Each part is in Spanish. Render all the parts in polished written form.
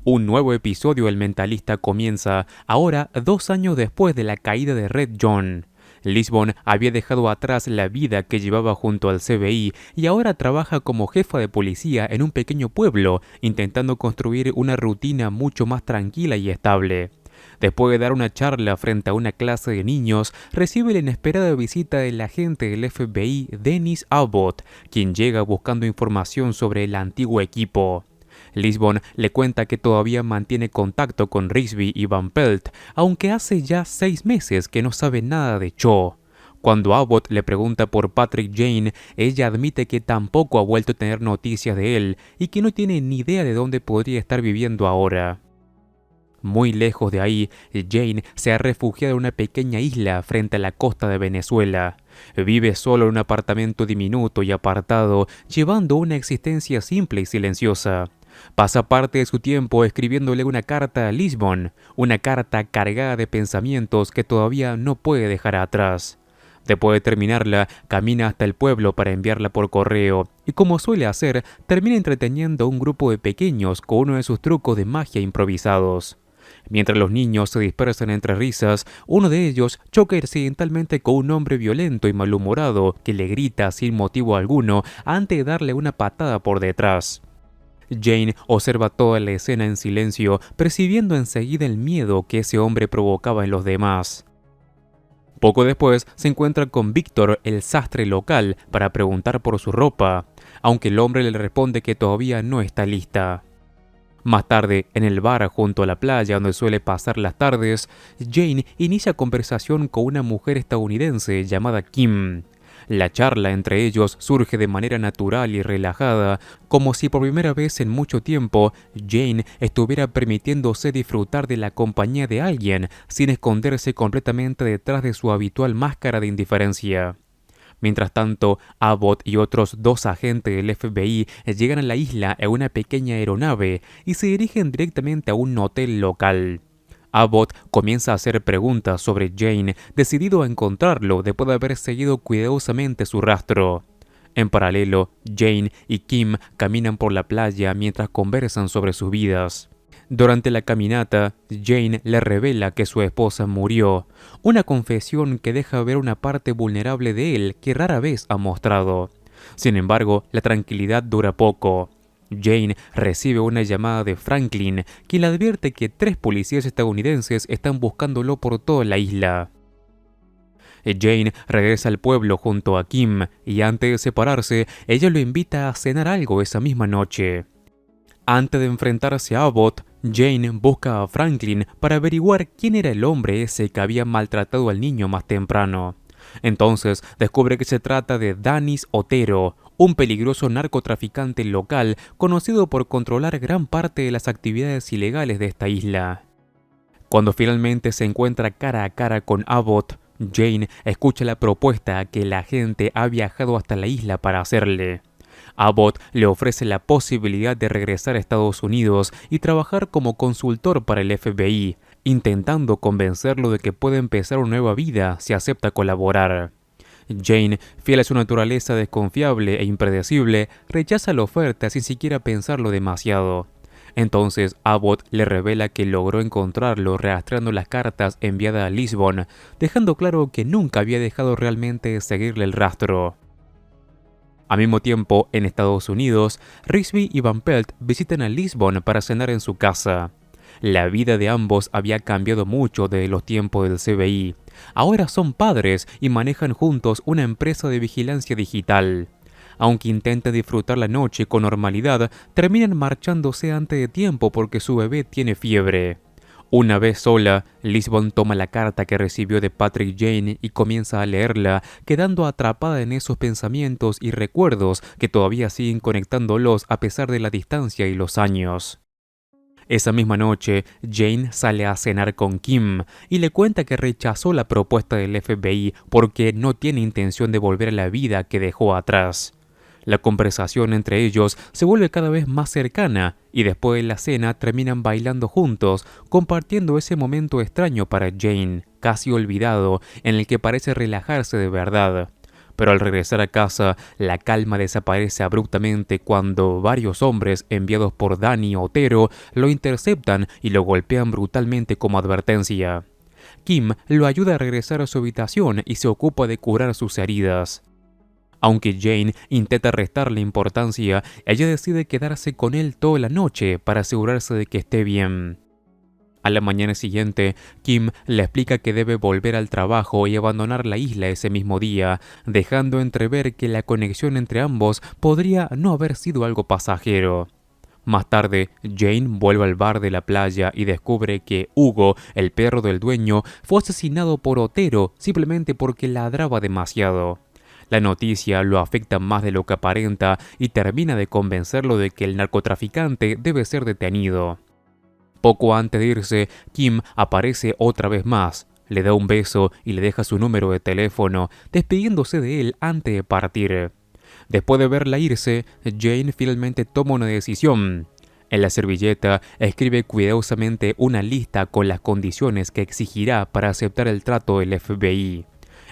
Un nuevo episodio del Mentalista comienza ahora 2 años después de la caída de Red John. Lisbon había dejado atrás la vida que llevaba junto al CBI y ahora trabaja como jefa de policía en un pequeño pueblo, intentando construir una rutina mucho más tranquila y estable. Después de dar una charla frente a una clase de niños, recibe la inesperada visita del agente del FBI Dennis Abbott, quien llega buscando información sobre el antiguo equipo. Lisbon le cuenta que todavía mantiene contacto con Rigsby y Van Pelt, aunque hace ya 6 meses que no sabe nada de Cho. Cuando Abbott le pregunta por Patrick Jane, ella admite que tampoco ha vuelto a tener noticias de él y que no tiene ni idea de dónde podría estar viviendo ahora. Muy lejos de ahí, Jane se ha refugiado en una pequeña isla frente a la costa de Venezuela. Vive solo en un apartamento diminuto y apartado, llevando una existencia simple y silenciosa. Pasa parte de su tiempo escribiéndole una carta a Lisbon, una carta cargada de pensamientos que todavía no puede dejar atrás. Después de terminarla, camina hasta el pueblo para enviarla por correo, y como suele hacer, termina entreteniendo a un grupo de pequeños con uno de sus trucos de magia improvisados. Mientras los niños se dispersan entre risas, uno de ellos choca accidentalmente con un hombre violento y malhumorado que le grita sin motivo alguno antes de darle una patada por detrás. Jane observa toda la escena en silencio, percibiendo enseguida el miedo que ese hombre provocaba en los demás. Poco después se encuentra con Víctor, el sastre local, para preguntar por su ropa, aunque el hombre le responde que todavía no está lista. Más tarde, en el bar junto a la playa donde suele pasar las tardes, Jane inicia conversación con una mujer estadounidense llamada Kim. La charla entre ellos surge de manera natural y relajada, como si por primera vez en mucho tiempo Jane estuviera permitiéndose disfrutar de la compañía de alguien sin esconderse completamente detrás de su habitual máscara de indiferencia. Mientras tanto, Abbott y otros 2 agentes del FBI llegan a la isla en una pequeña aeronave y se dirigen directamente a un hotel local. Abbott comienza a hacer preguntas sobre Jane, decidido a encontrarlo después de haber seguido cuidadosamente su rastro. En paralelo, Jane y Kim caminan por la playa mientras conversan sobre sus vidas. Durante la caminata, Jane le revela que su esposa murió, una confesión que deja ver una parte vulnerable de él que rara vez ha mostrado. Sin embargo, la tranquilidad dura poco. Jane recibe una llamada de Franklin, quien le advierte que 3 policías estadounidenses están buscándolo por toda la isla. Jane regresa al pueblo junto a Kim y antes de separarse, ella lo invita a cenar algo esa misma noche. Antes de enfrentarse a Abbott, Jane busca a Franklin para averiguar quién era el hombre ese que había maltratado al niño más temprano. Entonces descubre que se trata de Danis Otero, un peligroso narcotraficante local conocido por controlar gran parte de las actividades ilegales de esta isla. Cuando finalmente se encuentra cara a cara con Abbott, Jane escucha la propuesta que el agente ha viajado hasta la isla para hacerle. Abbott le ofrece la posibilidad de regresar a Estados Unidos y trabajar como consultor para el FBI, intentando convencerlo de que puede empezar una nueva vida si acepta colaborar. Jane, fiel a su naturaleza desconfiable e impredecible, rechaza la oferta sin siquiera pensarlo demasiado. Entonces Abbott le revela que logró encontrarlo rastreando las cartas enviadas a Lisbon, dejando claro que nunca había dejado realmente de seguirle el rastro. Al mismo tiempo, en Estados Unidos, Rigsby y Van Pelt visitan a Lisbon para cenar en su casa. La vida de ambos había cambiado mucho desde los tiempos del CBI. Ahora son padres y manejan juntos una empresa de vigilancia digital. Aunque intentan disfrutar la noche con normalidad, terminan marchándose antes de tiempo porque su bebé tiene fiebre. Una vez sola, Lisbon toma la carta que recibió de Patrick Jane y comienza a leerla, quedando atrapada en esos pensamientos y recuerdos que todavía siguen conectándolos a pesar de la distancia y los años. Esa misma noche, Jane sale a cenar con Kim y le cuenta que rechazó la propuesta del FBI porque no tiene intención de volver a la vida que dejó atrás. La conversación entre ellos se vuelve cada vez más cercana y después de la cena terminan bailando juntos, compartiendo ese momento extraño para Jane, casi olvidado, en el que parece relajarse de verdad. Pero al regresar a casa, la calma desaparece abruptamente cuando varios hombres enviados por Danny Otero lo interceptan y lo golpean brutalmente como advertencia. Kim lo ayuda a regresar a su habitación y se ocupa de curar sus heridas. Aunque Jane intenta restarle importancia, ella decide quedarse con él toda la noche para asegurarse de que esté bien. A la mañana siguiente, Kim le explica que debe volver al trabajo y abandonar la isla ese mismo día, dejando entrever que la conexión entre ambos podría no haber sido algo pasajero. Más tarde, Jane vuelve al bar de la playa y descubre que Hugo, el perro del dueño, fue asesinado por Otero simplemente porque ladraba demasiado. La noticia lo afecta más de lo que aparenta y termina de convencerlo de que el narcotraficante debe ser detenido. Poco antes de irse, Kim aparece otra vez más, le da un beso y le deja su número de teléfono, despidiéndose de él antes de partir. Después de verla irse, Jane finalmente toma una decisión. En la servilleta escribe cuidadosamente una lista con las condiciones que exigirá para aceptar el trato del FBI.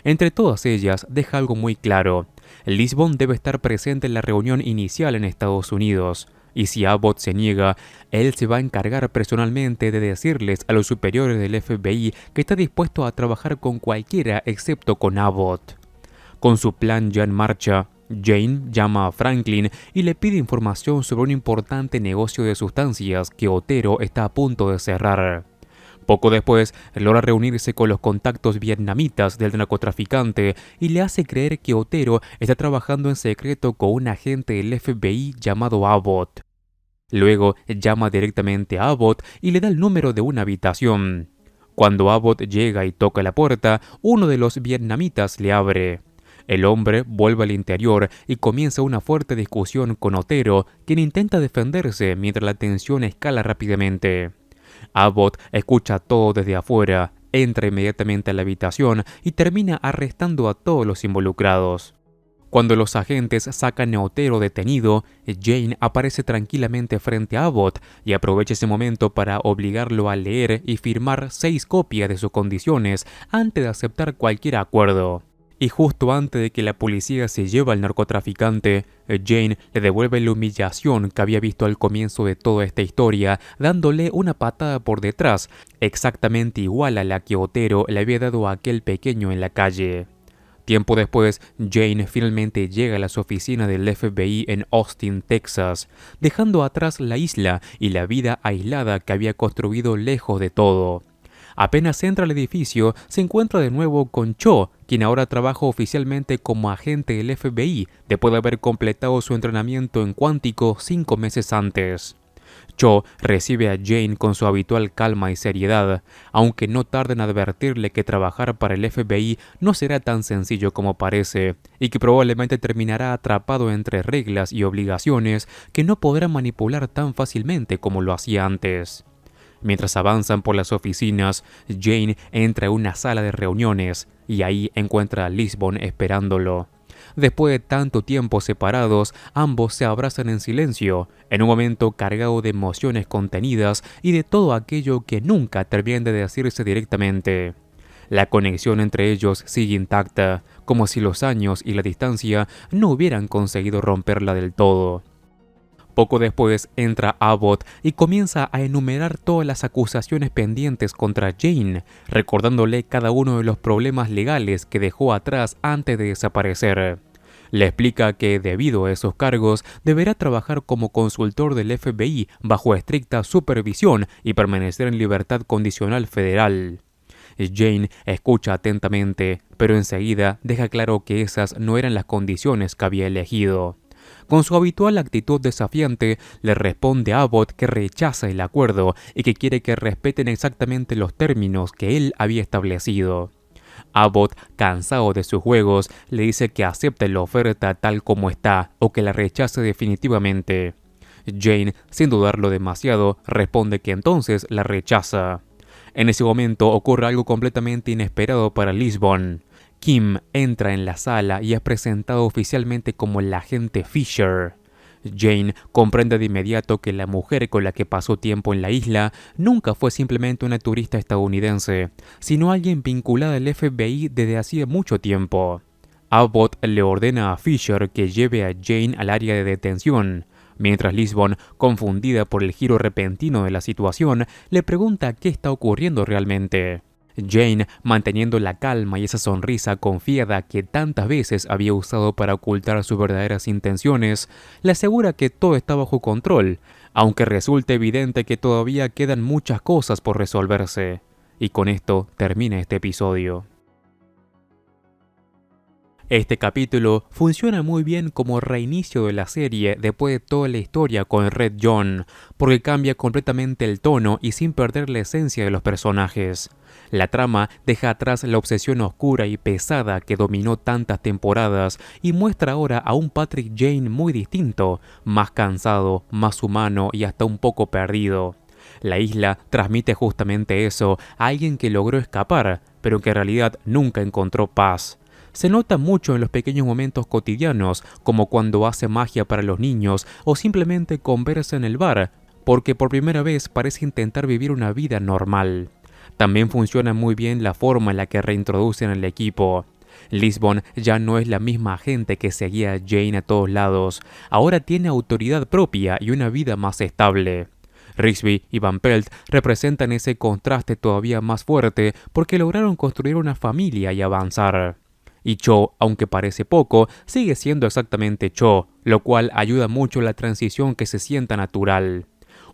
Entre todas ellas, deja algo muy claro. Lisbon debe estar presente en la reunión inicial en Estados Unidos. Y si Abbott se niega, él se va a encargar personalmente de decirles a los superiores del FBI que está dispuesto a trabajar con cualquiera excepto con Abbott. Con su plan ya en marcha, Jane llama a Franklin y le pide información sobre un importante negocio de sustancias que Otero está a punto de cerrar. Poco después, logra reunirse con los contactos vietnamitas del narcotraficante y le hace creer que Otero está trabajando en secreto con un agente del FBI llamado Abbott. Luego llama directamente a Abbott y le da el número de una habitación. Cuando Abbott llega y toca la puerta, uno de los vietnamitas le abre. El hombre vuelve al interior y comienza una fuerte discusión con Otero, quien intenta defenderse mientras la tensión escala rápidamente. Abbott escucha todo desde afuera, entra inmediatamente a la habitación y termina arrestando a todos los involucrados. Cuando los agentes sacan a Otero detenido, Jane aparece tranquilamente frente a Abbott y aprovecha ese momento para obligarlo a leer y firmar 6 copias de sus condiciones antes de aceptar cualquier acuerdo. Y justo antes de que la policía se lleve al narcotraficante, Jane le devuelve la humillación que había visto al comienzo de toda esta historia, dándole una patada por detrás, exactamente igual a la que Otero le había dado a aquel pequeño en la calle. Tiempo después, Jane finalmente llega a las oficinas del FBI en Austin, Texas, dejando atrás la isla y la vida aislada que había construido lejos de todo. Apenas entra al edificio, se encuentra de nuevo con Cho, quien ahora trabaja oficialmente como agente del FBI, después de haber completado su entrenamiento en cuántico 5 meses antes. Cho recibe a Jane con su habitual calma y seriedad, aunque no tarda en advertirle que trabajar para el FBI no será tan sencillo como parece, y que probablemente terminará atrapado entre reglas y obligaciones que no podrá manipular tan fácilmente como lo hacía antes. Mientras avanzan por las oficinas, Jane entra a una sala de reuniones y ahí encuentra a Lisbon esperándolo. Después de tanto tiempo separados, ambos se abrazan en silencio, en un momento cargado de emociones contenidas y de todo aquello que nunca terminan de decirse directamente. La conexión entre ellos sigue intacta, como si los años y la distancia no hubieran conseguido romperla del todo. Poco después entra Abbott y comienza a enumerar todas las acusaciones pendientes contra Jane, recordándole cada uno de los problemas legales que dejó atrás antes de desaparecer. Le explica que debido a esos cargos deberá trabajar como consultor del FBI bajo estricta supervisión y permanecer en libertad condicional federal. Jane escucha atentamente, pero enseguida deja claro que esas no eran las condiciones que había elegido. Con su habitual actitud desafiante, le responde a Abbott que rechaza el acuerdo y que quiere que respeten exactamente los términos que él había establecido. Abbott, cansado de sus juegos, le dice que acepte la oferta tal como está o que la rechace definitivamente. Jane, sin dudarlo demasiado, responde que entonces la rechaza. En ese momento ocurre algo completamente inesperado para Lisbon. Kim entra en la sala y es presentado oficialmente como el agente Fisher. Jane comprende de inmediato que la mujer con la que pasó tiempo en la isla nunca fue simplemente una turista estadounidense, sino alguien vinculada al FBI desde hacía mucho tiempo. Abbott le ordena a Fisher que lleve a Jane al área de detención, mientras Lisbon, confundida por el giro repentino de la situación, le pregunta qué está ocurriendo realmente. Jane, manteniendo la calma y esa sonrisa confiada que tantas veces había usado para ocultar sus verdaderas intenciones, le asegura que todo está bajo control, aunque resulta evidente que todavía quedan muchas cosas por resolverse. Y con esto termina este episodio. Este capítulo funciona muy bien como reinicio de la serie después de toda la historia con Red John, porque cambia completamente el tono y sin perder la esencia de los personajes. La trama deja atrás la obsesión oscura y pesada que dominó tantas temporadas y muestra ahora a un Patrick Jane muy distinto, más cansado, más humano y hasta un poco perdido. La isla transmite justamente eso a alguien que logró escapar, pero que en realidad nunca encontró paz. Se nota mucho en los pequeños momentos cotidianos, como cuando hace magia para los niños o simplemente conversa en el bar, porque por primera vez parece intentar vivir una vida normal. También funciona muy bien la forma en la que reintroducen al equipo. Lisbon ya no es la misma agente que seguía a Jane a todos lados, ahora tiene autoridad propia y una vida más estable. Rigsby y Van Pelt representan ese contraste todavía más fuerte porque lograron construir una familia y avanzar. Y Cho, aunque parece poco, sigue siendo exactamente Cho, lo cual ayuda mucho a la transición que se sienta natural.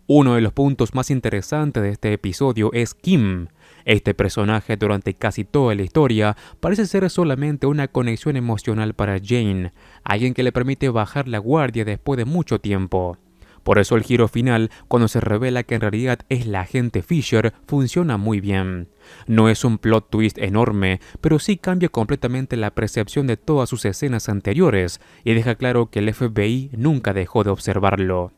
Uno de los puntos más interesantes de este episodio es Kim. Este personaje durante casi toda la historia parece ser solamente una conexión emocional para Jane, alguien que le permite bajar la guardia después de mucho tiempo. Por eso el giro final, cuando se revela que en realidad es la agente Fisher, funciona muy bien. No es un plot twist enorme, pero sí cambia completamente la percepción de todas sus escenas anteriores y deja claro que el FBI nunca dejó de observarlo.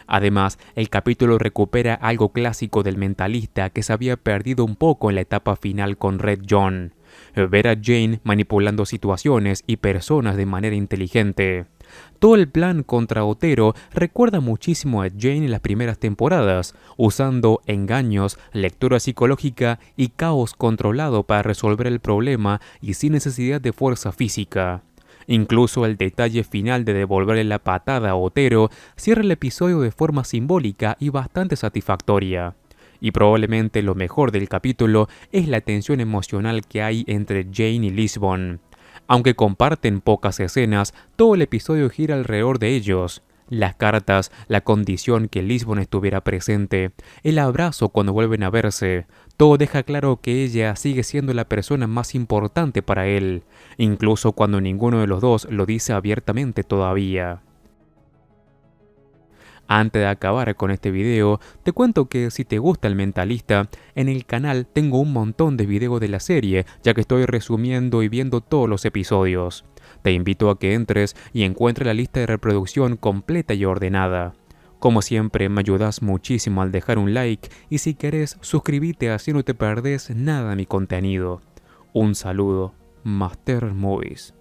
Además, el capítulo recupera algo clásico del mentalista que se había perdido un poco en la etapa final con Red John. Ver a Jane manipulando situaciones y personas de manera inteligente. Todo el plan contra Otero recuerda muchísimo a Jane en las primeras temporadas, usando engaños, lectura psicológica y caos controlado para resolver el problema y sin necesidad de fuerza física. Incluso el detalle final de devolverle la patada a Otero cierra el episodio de forma simbólica y bastante satisfactoria. Y probablemente lo mejor del capítulo es la tensión emocional que hay entre Jane y Lisbon. Aunque comparten pocas escenas, todo el episodio gira alrededor de ellos. Las cartas, la condición que Lisbon estuviera presente, el abrazo cuando vuelven a verse, todo deja claro que ella sigue siendo la persona más importante para él, incluso cuando ninguno de los dos lo dice abiertamente todavía. Antes de acabar con este video, te cuento que si te gusta El Mentalista, en el canal tengo un montón de videos de la serie, ya que estoy resumiendo y viendo todos los episodios. Te invito a que entres y encuentres la lista de reproducción completa y ordenada. Como siempre, me ayudas muchísimo al dejar un like y si querés, suscríbete así no te perdés nada de mi contenido. Un saludo, Master Movies.